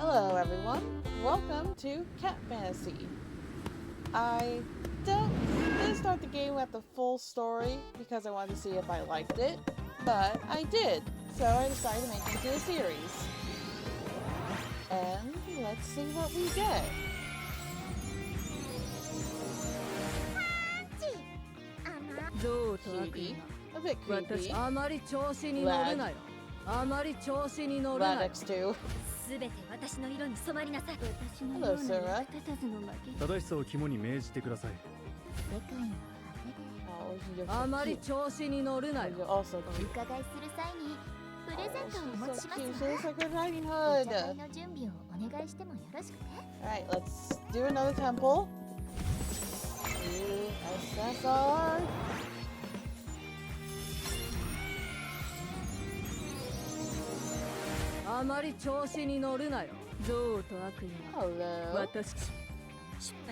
Hello everyone, welcome to Cat Fantasy. I didn't start the game with the full story because I wanted to see if I liked it, but I did, so I decided to make it into a series. And let's see what we get. Cutie, a bit creepy. Radix too. Hello, Sura. Oh, you're so cute. You're also cute. Oh, she's so cute. She looks like a Riding Hood. Alright, let's do another temple. USSR. Hello.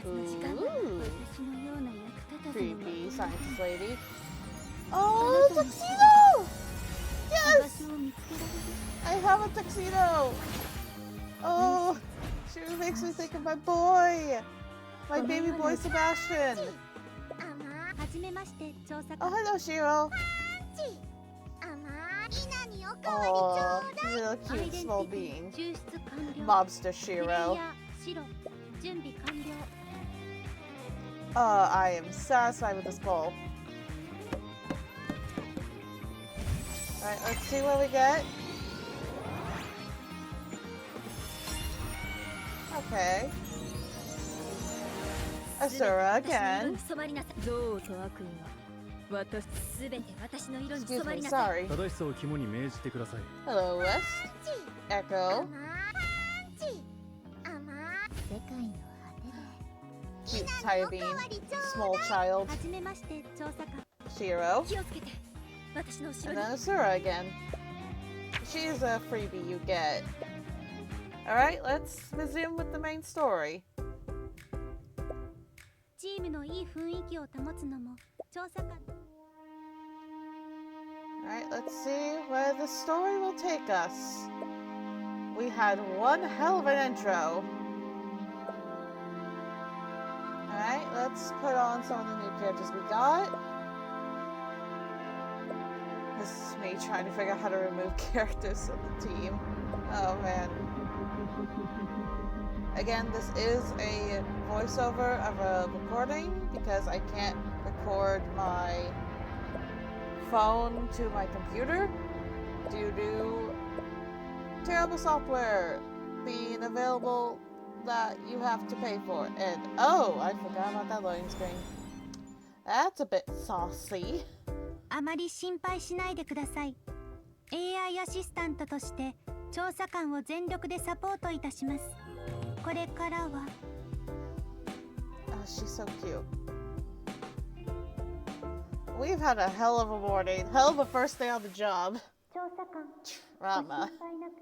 Ooh. Creepy scientist lady. Oh, tuxedo! Yes! I have a tuxedo! Oh, she makes me think of my boy! My baby boy Sebastian! Oh, hello, Shiro! Oh, he's a little cute small being. Mobster Shiro. I am satisfied with this bowl. Alright, let's see what we get. Okay. Asura again. Excuse me, sorry. Hello, West. Echo. Cute Tybean. Small child. Shiro. And then Asura again. She's a freebie you get. Alright, let's resume with the main story. Alright, let's see where the story will take us. We had one hell of an intro. Alright, let's put on some of the new characters we got. This is me trying to figure out how to remove characters from the team. Oh man. Again, this is a voiceover of a recording because I can't record my phone to my computer due to terrible software being available that you have to pay for. And oh, I forgot about that loading screen. That's a bit saucy. あまり心配しないでください。AI アシスタントとして調査官を全力でサポートいたします。これからは。Oh, she's so cute. We've had a hell of a morning, hell of a first day on the job. 調査官、 Drama. 心配なく、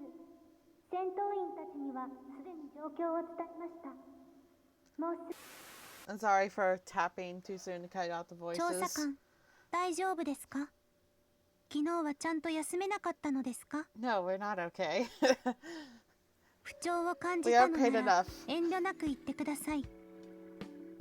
戦闘員たちにはすでに状況を伝えました。もうす I'm sorry for tapping too soon to cut out the 調査 voices. 官、大丈夫ですか？昨日はちゃんと休めなかったのですか？ No, we're not okay. 不調を感じ We た are の paid なら enough. 遠慮なく言ってください。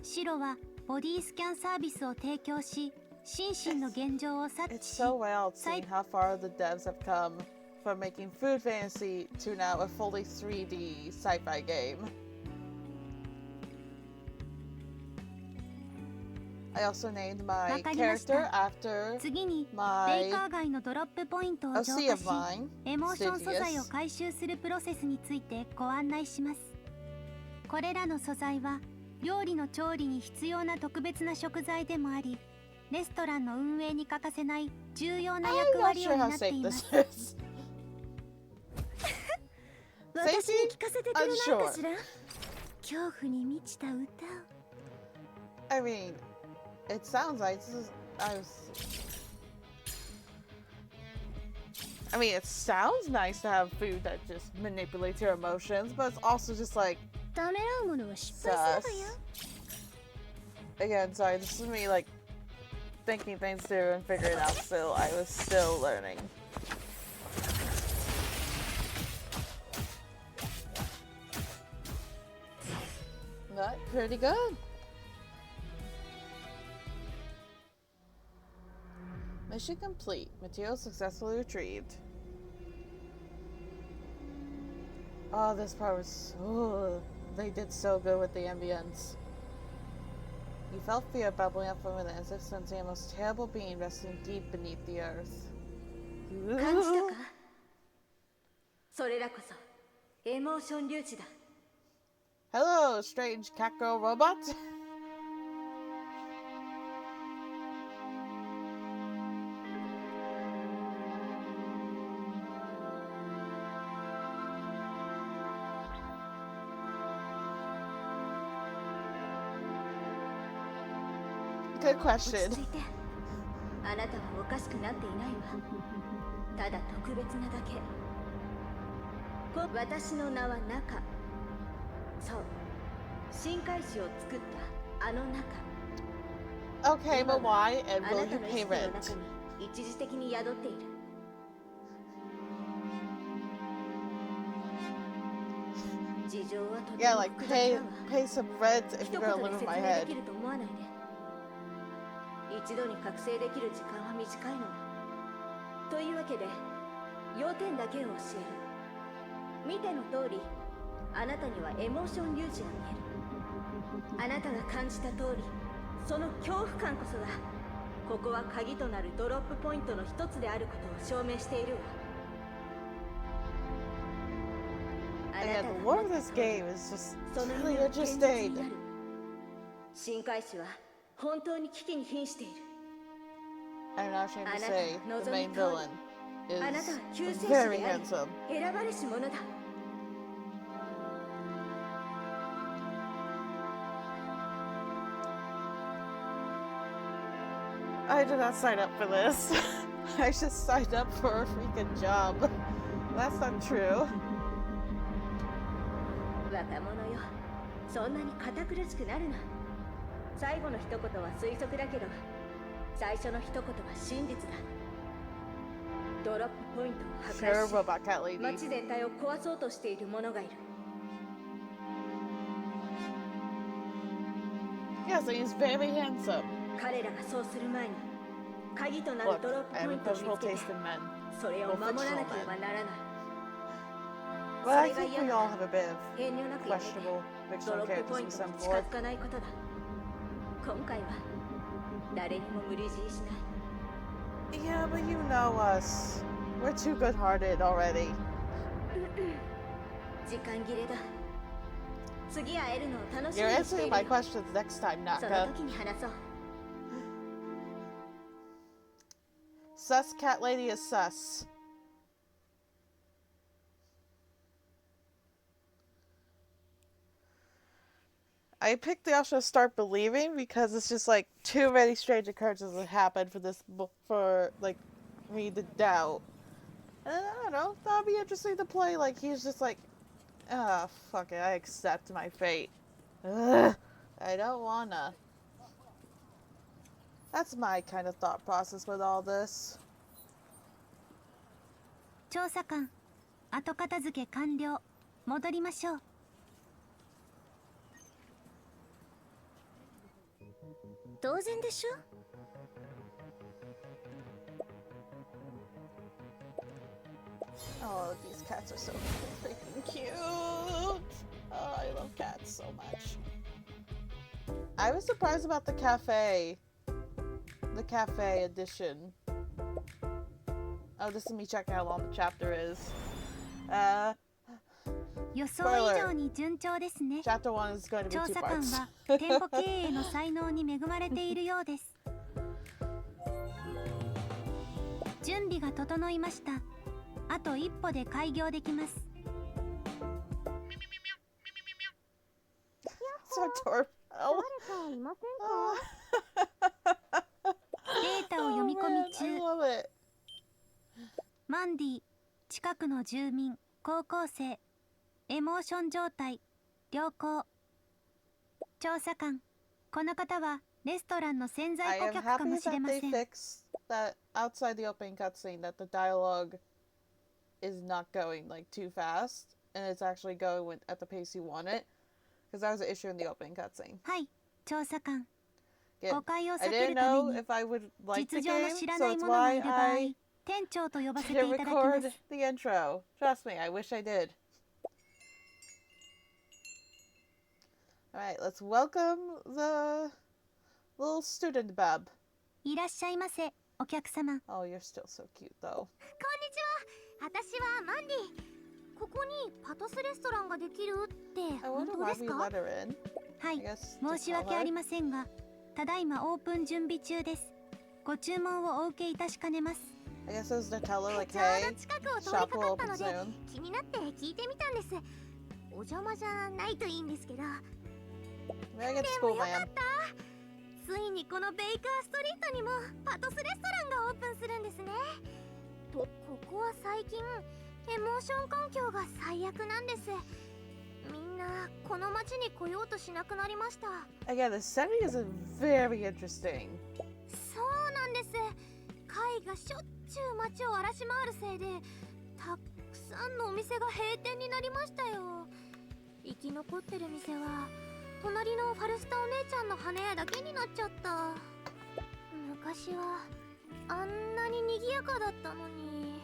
シロはボディスキャンサービスを提供し、心身の現状を察 It's 知し、 so wild seeing how far the devs have come from making food fantasy to now a fully 3D sci-fi game. I also named my character after 次にベイ my カー街のドロップポイントを a 浄 sea 化 of し、 mine, エモーション素材を Stygius. 回収するプロセスについてご案内します。これらの素材は料理の調理に必要な特別な食材でもあり、レストランの運営に欠かせない重要な I'm 役 not 割を sure how 担って safe いま this す。 is. 私に聞かせてくれないかし Unsure. ら？恐怖に満ちた歌を。 I mean, it sounds like I mean, it sounds nice to have food that just manipulates your emotions, but it's also just like ためらうものは失敗するわよ。 again, sorry, this is me like thinking things through and figuring it out still. I was still learning. That's pretty good. Mission complete. Materials successfully retrieved. Oh, this part was so... They did so good with the ambience. You felt fear bubbling up from within, as if sensing a most terrible being resting deep beneath the earth. 感じたか？それらこそエモーション粒子だ。 Hello, strange cat girl robot. Good 落 question. ち着いて。あなたはおかしくなっていないわ。ただ特別なだけ。私の名は中。そう。深海市を作ったあの中。 Okay, but why? あ And な will た you の意 pay 識の rent? 中に一時的に宿っている。事情はとて Yeah, も like 複雑だ pay わ。 pay some rent if 一 you're 言 gonna で live in 説 my 明で head. きると思わないで。一度に覚醒できる時間は短いの。というわけで要点だけを教える。見ての通り、あなたにはエモーション粒子が見える。あなたが感じた通り、その恐怖感こそがここは鍵となるドロップポイントの一つであることを証明しているわ。あ And な yeah, た the が lore 持 of った this 通り game is just その really 夢は現実にな interesting. る。深海市は本当に危機に瀕している。 I'm not ashamed to Anata, say the Nozomi main Tori. villain あなたは is 救世主 very であり handsome. 選ばれし者だ。 I did not sign up for this. I just signed up for a freaking job. That's not true. 若者よ、そんなに堅苦しくなるな。最後の一言は推測だけど、最初の一言は真実だ。ドロップポイントを破 Sure, 壊し、 robot cat lady. 街全体を壊そうとしている者がいる。 Yes, and he's very handsome. 彼らがそうする前に、鍵とな Look, るドロップ I ポ have イ a ントを questionable 見つけて、 taste in men. それを守らなければならない。 But I think we all have a bit of 遠慮なくやめて。 questionable ドロ fictional ップポ characters イン we トに send 近 forward. づかないことだ。今回は誰にも無理強いしない。 Yeah, but you know us. We're too good-hearted already. 時間切れだ。次会えるのを楽しみ You're にして answering いる my よ。 questions next time, その Naka. 時に話そう。 Sus cat lady is sus. I picked the option of start believing because it's just like too many strange occurrences that happened for this for like me to doubt. And I don't know, that'd be interesting to play. Like he's just like, ah, fuck it, I accept my fate. Ugh, I don't wanna. That's my kind of thought process with all this. 調査官、後片付け完了。戻りましょう。当然でしょ。 Oh, these cats are so freaking cute. Oh, I love cats so much. I was surprised about the cafe edition. Oh, this is me checking how long the chapter is. 予想以上に順調ですね。 Chapter 1 is going to be 調 2査官 parts. は店舗経営の才能に恵まれているようです。準備が整いました。あと一歩で開業できます。 So adorable. 誰かいませんか？ データを Oh 読み込 man, み中。 I love it. マンディ、近くの住民、高校生、エモーション状態、良好。調査官、この方はレストランの潜 I 在顧 am 客か happy もしれ that ま they せん。 fixed that outside the opening cutscene that the dialogue is not going like too fast and it's actually going at the pace you want it. Because that was an issue in the opening cutscene. はい調査官 Again, 誤解を I 避け didn't るため know に if I would like the 実情の game, 知ら so ない it's 者がい why る場合 I 店長と呼ばせて didn't いただきま record す the intro. Trust me, I wish I did. Alright, let's welcome the little student bub. いらっしゃいませお客様 Oh, you're still so cute, though. こんにちは。私はマンディ。ここにパトスレストランができるって I 本 wonder 当 why です we か？ let her in. は I い guess 申 to し tell 訳あ her. りませんがただいまオープン準備中ですご注文をお受けいたしかねます I guess it was to tell her, like, ちょう hey, ど近くを通り shop か will かった open ので soon. 気になって聞いてみたんです。お邪魔じゃないといいんですけど。 Maybe I get to で school, もよか ma'am. ったついにこのベイカーストリートにもパトスレストランがオープンするんですね。とここは最近エモーション環境が最悪なんです。みんなこの町に来ようとしなくなりました。 Again, the setting is very interesting. そうなんです。怪がしょっちゅう街を荒らし回るせいでたくさんのお店が閉店になりましたよ。生き残ってる店は隣のファルスタお姉ちゃんの羽屋だけになっちゃった。昔はあんなに賑やかだったのに。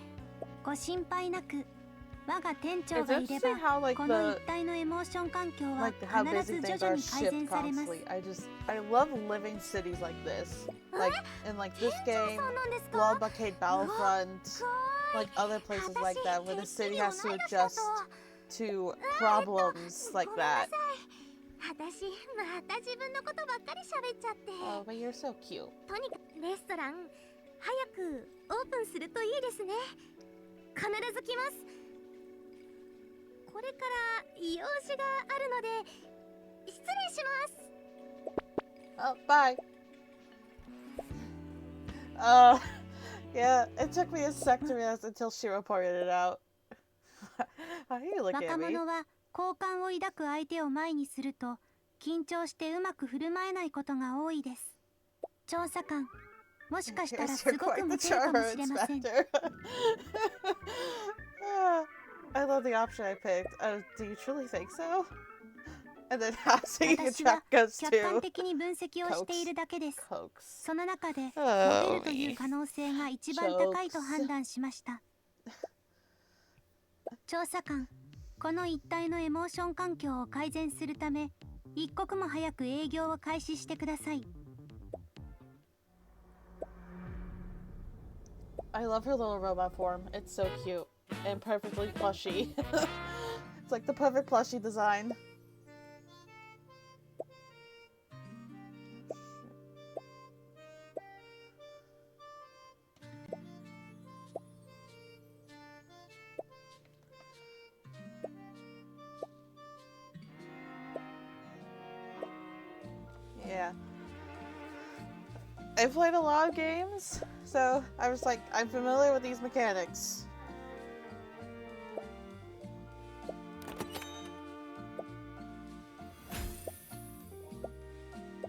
ご心配なく我が店長 It's がいれ interesting ば how, like, この the 一帯のエモーション環境は like how 必 busy ず things 徐 are 々に改 shift 善されます constantly. I love living cities like this. Like in like this 店長 game, さんなんですか？ Blood Blockade Battlefront, like other places like that, where the city has to adjust to problems like that. 私また自分のことばっかり喋っちゃって。 Oh, but you're so cute. とにかくレストラン早くオープンするといいですね。必ず来ます。これから用事があるので失礼します。 Oh, bye. Yeah, it took me a sec to realize until she reported it out. How you look 若 at me? 者は好感を抱く相手を前にすると緊張してうまく振る舞えないことが多いです調査官もしかしたら Yes, す you're ごく quite 無 the 知かも charmer, しれません Inspector. I love the option I picked. Oh, do you truly think so? And then how singing a 私は track goes 客観 to 的に分析をしているだけです Cokes. その中でモテ Oh, るという me. 可能性が一番高いと判断しました調査官この一帯のエモーション環境を改善するため一刻も早く営業を開始してください I love her little robot form. It's so cute and perfectly plushy. It's like the perfect plushie design. Yeah. I played a lot of games, so I was like, I'm familiar with these mechanics.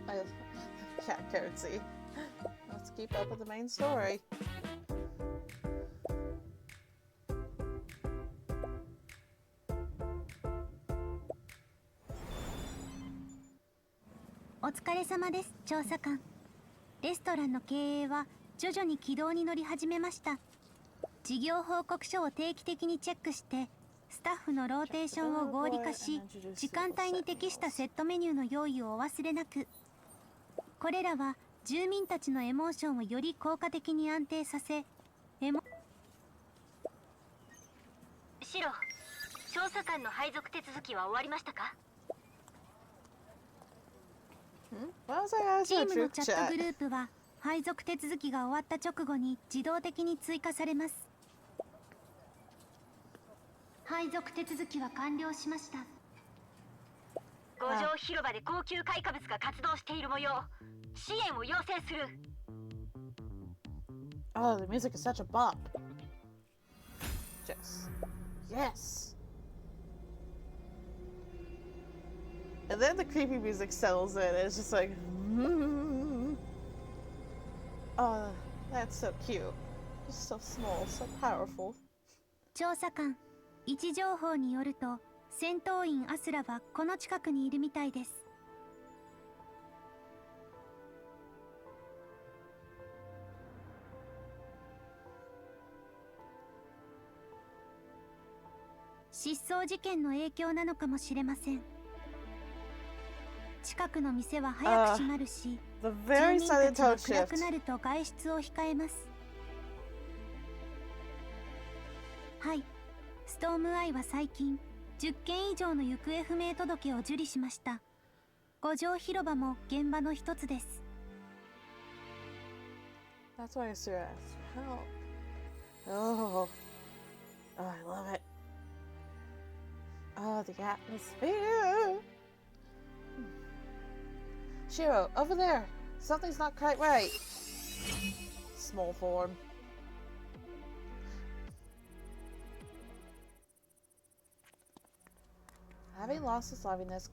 I cat currency. Let's keep up with the main story. お疲れ様です調査官レストランの経営は徐々に軌道に乗り始めました事業報告書を定期的にチェックしてスタッフのローテーションを合理化し時間帯に適したセットメニューの用意をお忘れなくこれらは住民たちのエモーションをより効果的に安定させシロ調査官の配属手続きは終わりましたか Why was I チ asking ー a ムの troop チャット chat? グループは配属手続きが終わった直後に自動的に追加されます配属手続きは完了しました五条広場で高級開花物が活動している模様支援を要請する Oh, the music is such a bop. Yes. Yes. And then the creepy music settles in. And it's just like, oh, that's so cute. Just so small, so powerful. 調査官位置情報によると戦闘員アスラはこの近くにいるみたいです。失踪事件の影響なのかもしれません。近くの店は早く閉まるし、 The 住 very 民た silent ちは tone 暗く shift. なると外出を控えます。はい、ストームアイは最近10件以上の行方不明届を受理しました。五条広場も現場の一つです。 That's why I serious. How? Oh. Oh, I love it. Oh, the atmosphere. Shiro, over there. Something's not quite right. Small form. Having lost his liveliness,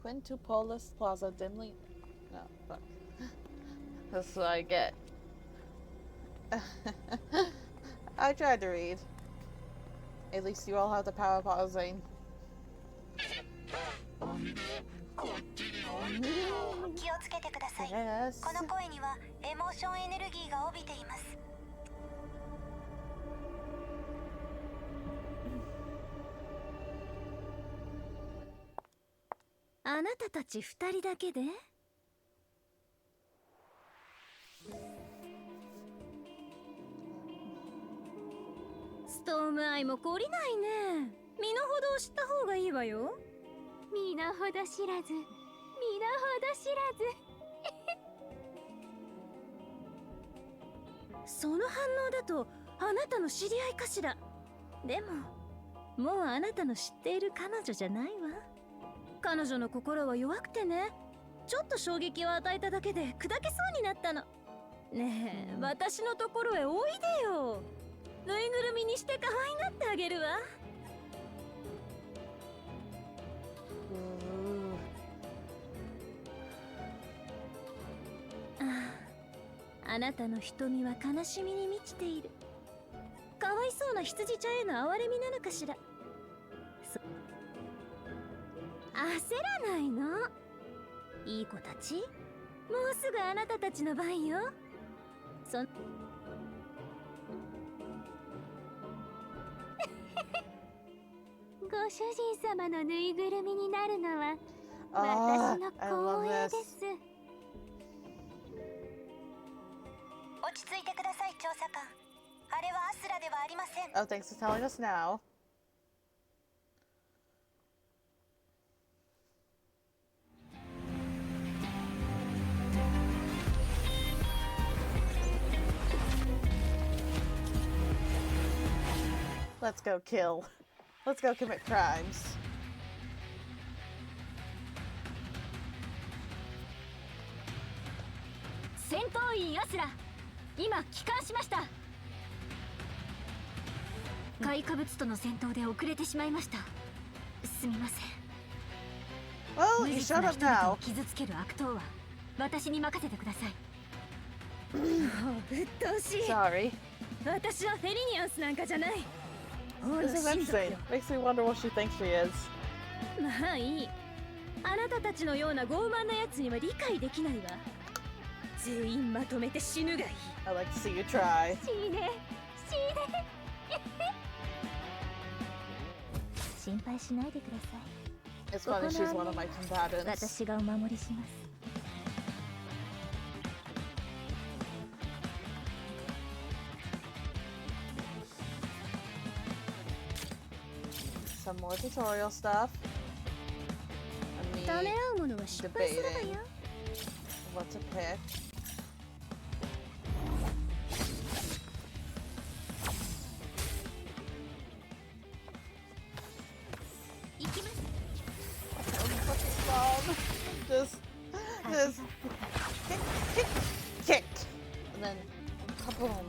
Quintupolis Plaza dimly. No, fuck. That's what I get. I tried to read. At least you all have the power of pausing. 気をつけてください。 Yes. この声にはエモーションエネルギーが帯びています。あなたたち2人だけで？ストームアイも懲りないね。身の程を知った方がいいわよ。身の程知らず、身の程知らず。その反応だとあなたの知り合いかしら。でももうあなたの知っている彼女じゃないわ。彼女の心は弱くてね、ちょっと衝撃を与えただけで砕けそうになったの。ねえ、私のところへおいでよ。ぬいぐるみにして可愛がってあげるわ。あなたの瞳は悲しみに満ちている。かわいそうな羊ちゃんへの憐れみなのかしら。焦らないの、いい子たち。もうすぐあなたたちの番よ。ご主人様のぬいぐるみになるのは私の光栄です。落ち着いてください、調査官。あれはアスラではありません。 Oh, thanks for telling us now. Let's go kill. Let's go commit crimes. 戦闘員アスラ、今帰還しました。開花物との戦闘で遅れてしまいました。すみません。 Well, 無 you 実 showed な up 人々 now. を傷つける悪党は私に任せてください。うっとうしい。 Sorry. 私はフェリニアンスなんかじゃない。 This is insane. Makes me wonder what she thinks she is. まあいい。あなたたちのような傲慢なやつには理解できないわ。全員まとめて死ぬがいい。 I'd like to see you try. 死ね、死ね。心配しないでください。 It's funny she's one of my combatants. 私がお守りします。 Some more tutorial stuff. And me ためらうものは失敗するわよ。 what to pick. Just kick, and then kaboom.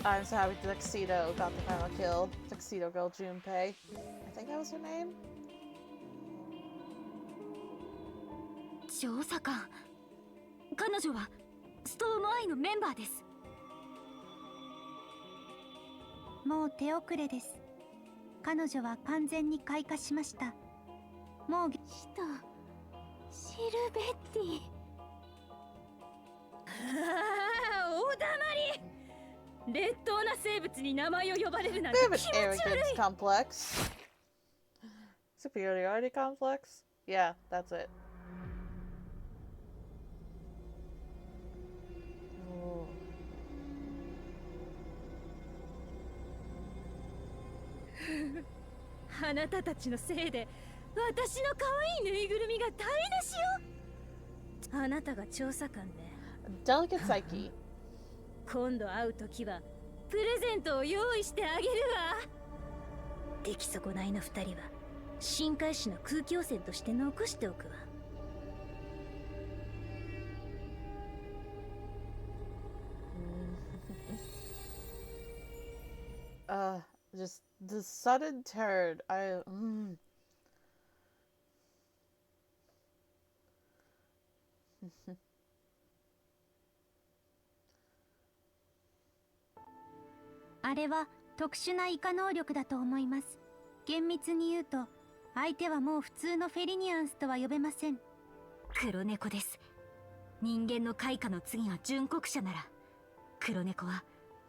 I'm so happy Tuxedo got the final kill. tuxedo girl Junpei. I think that was her name. 調査官、彼女はストームアイのメンバーです。もう手遅れです。彼女は完全に開花しました。もうシルベッティ。おだまり。劣等な生物に名前を呼ばれるなんて They 気 have 持 an ち悪 arrogance い。 complex. Superiority complex? Yeah, that's it. Ooh. あなたたちのせいで私の可愛いぬいぐるみが台無しよ。あなたが調査官で Delicate psyche. 今度会うときはプレゼントを用意してあげるわ。出来損ないの二人は深海市の空気汚染として残しておくわ。Just the sudden turn. I. あれは特殊な異化能力だと思います。厳密に言うと、相手はもう普通のフェリニアンスとは呼べません。黒猫です。人間の開花の次が純国者なら、黒猫は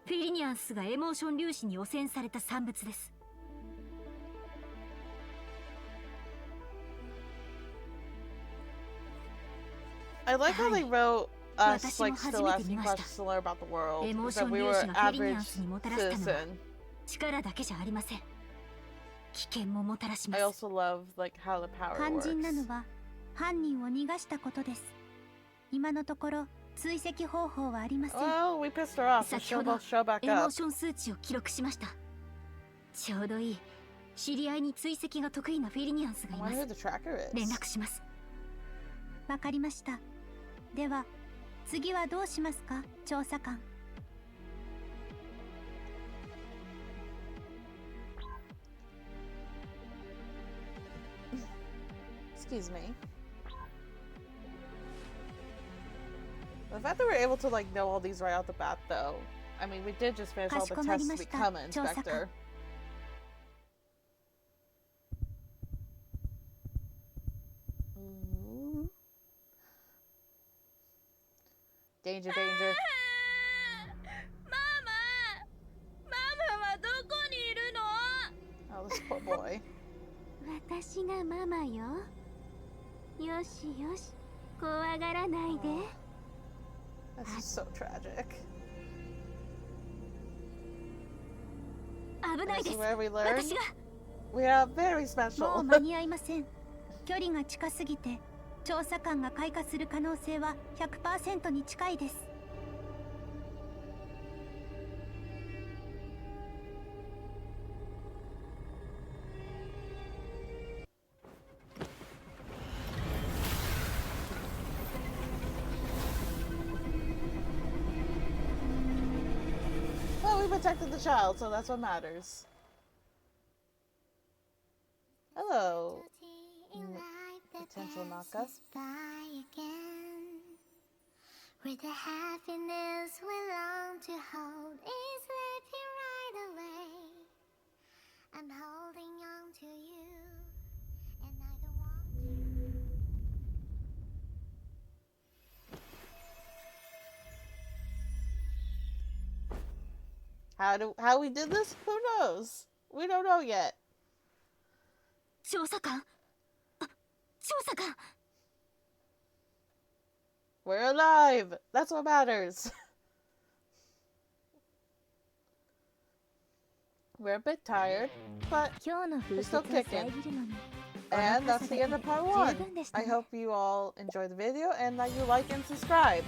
フェリニアンスがエモーション粒子に汚染された産物です。I like how they wrote us 私も like 初 still めて見 asking ました。 questions to learn about the world エモーショ that ン we 粒 were 子がフェリニアン average スにもたらしたのは citizen. 力だけじゃありません。危険ももたらしま I す。 also love like how the power 肝心なの works. は犯人を逃がしたことです。今のところ追跡方法はありません。 Well, we pissed her off. So 先 she'll ほど both show back エモー up. ション数値を記録しました。ちょうどいい。知り合いに追跡が得意なフェリニアンスが I いま wonder す。 who the tracker 連 is. 絡します。わかりました。では次はどうしますか、調査官。Excuse me. The fact that we're able to like know all these right out the bat, though. I mean, we did just finish all the tests to become an inspector. Ooh. Danger, danger. ママはどこにいるの？ Oh, this poor boy. 私がママよ。よしよし、怖がらないで。 This is so tragic. 危ない This で is す。 where we learn 私が。 we are very もう special. 間に合いません。距離が近すぎて調査官が開花する可能性は 100% に近いです。Well, we protected the child, so that's what matters. Hello. Potential Naka. Where the happiness we long to hold is slipping right away. I'm holding on to you, and I don't want to. How we did this? Who knows? We don't know yet. 調査官。調査官。 We're alive. That's what matters. We're a bit tired, but 今日の風 we're 雪 still を kicking. 遮るのに。 And that's the end of part 1. I hope you all enjoyed the video and that you like and subscribe.